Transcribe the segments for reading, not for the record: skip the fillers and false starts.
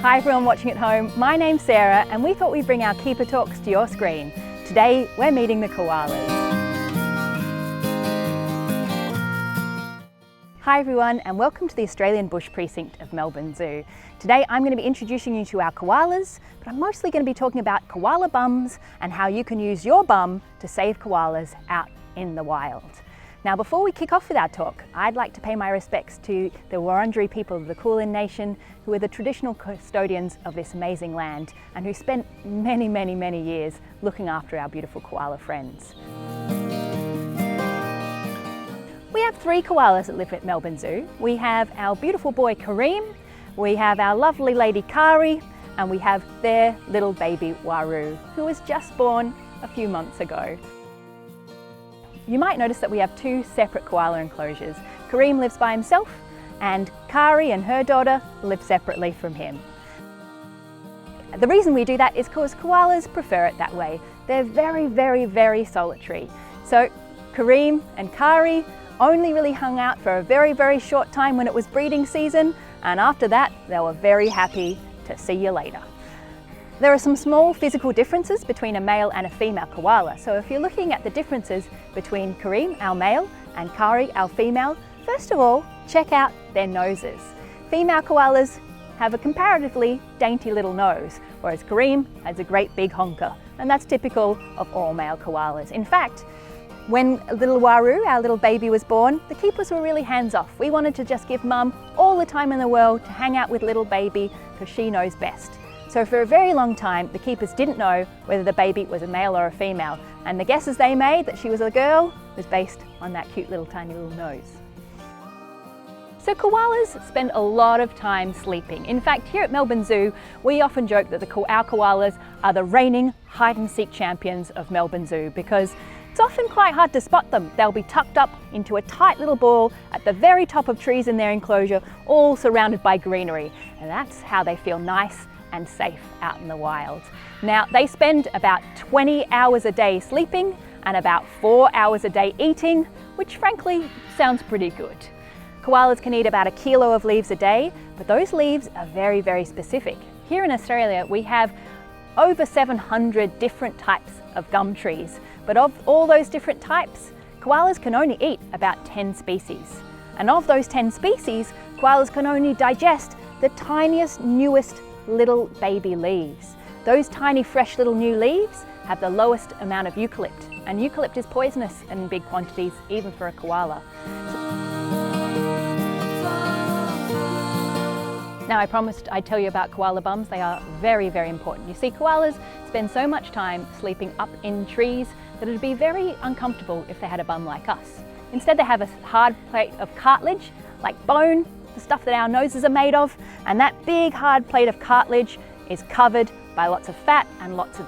Hi everyone watching at home, my name's Sarah and we thought we'd bring our Keeper Talks to your screen. Today we're meeting the koalas. Hi everyone and welcome to the Australian Bush Precinct of Melbourne Zoo. Today I'm going to be introducing you to our koalas, but I'm mostly going to be talking about koala bums and how you can use your bum to save koalas out in the wild. Now before we kick off with our talk, I'd like to pay my respects to the Wurundjeri people of the Kulin Nation, who are the traditional custodians of this amazing land and who spent many years looking after our beautiful koala friends. We have 3 koalas that live at Melbourne Zoo. We have our beautiful boy Kareem, we have our lovely lady Kari, and we have their little baby Waru, who was just born a few months ago. You might notice that we have 2 separate koala enclosures. Kareem lives by himself and Kari and her daughter live separately from him. The reason we do that is because koalas prefer it that way. They're very solitary. So Kareem and Kari only really hung out for a very short time when it was breeding season, and after that they were very happy to see you later. There are some small physical differences between a male and a female koala. So if you're looking at the differences between Kareem, our male, and Kari, our female, first of all, check out their noses. Female koalas have a comparatively dainty little nose, whereas Kareem has a great big honker, and that's typical of all male koalas. In fact, when little Waru, our little baby, was born, the keepers were really hands-off. We wanted to just give mum all the time in the world to hang out with little baby because she knows best. So for a very long time, the keepers didn't know whether the baby was a male or a female, and the guesses they made that she was a girl was based on that cute little tiny little nose. So koalas spend a lot of time sleeping. In fact, here at Melbourne Zoo, we often joke that our koalas are the reigning hide-and-seek champions of Melbourne Zoo because it's often quite hard to spot them. They'll be tucked up into a tight little ball at the very top of trees in their enclosure, all surrounded by greenery, and that's how they feel nice and safe out in the wild. Now, they spend about 20 hours a day sleeping and about 4 hours a day eating, which frankly sounds pretty good. Koalas can eat about 1 kilo of leaves a day, but those leaves are very specific. Here in Australia, we have over 700 different types of gum trees, but of all those different types, koalas can only eat about 10 species. And of those 10 species, koalas can only digest the tiniest, newest little baby leaves. Those tiny fresh little new leaves have the lowest amount of eucalypt, and eucalypt is poisonous in big quantities even for a koala. Now I promised I'd tell you about koala bums. They are very important. You see, koalas spend so much time sleeping up in trees that it'd be very uncomfortable if they had a bum like us. Instead they have a hard plate of cartilage, like bone, the stuff that our noses are made of, and that big hard plate of cartilage is covered by lots of fat and lots of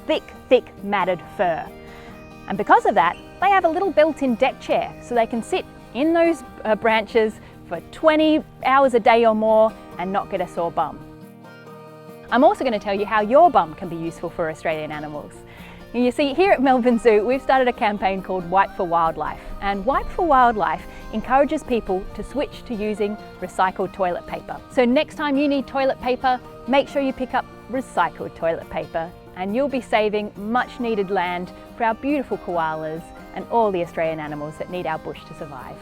thick matted fur. And because of that, they have a little built-in deck chair so they can sit in those branches for 20 hours a day or more and not get a sore bum. I'm also going to tell you how your bum can be useful for Australian animals. You see, here at Melbourne Zoo, we've started a campaign called Wipe for Wildlife, and Wipe for Wildlife encourages people to switch to using recycled toilet paper. So next time you need toilet paper, make sure you pick up recycled toilet paper, and you'll be saving much needed land for our beautiful koalas and all the Australian animals that need our bush to survive.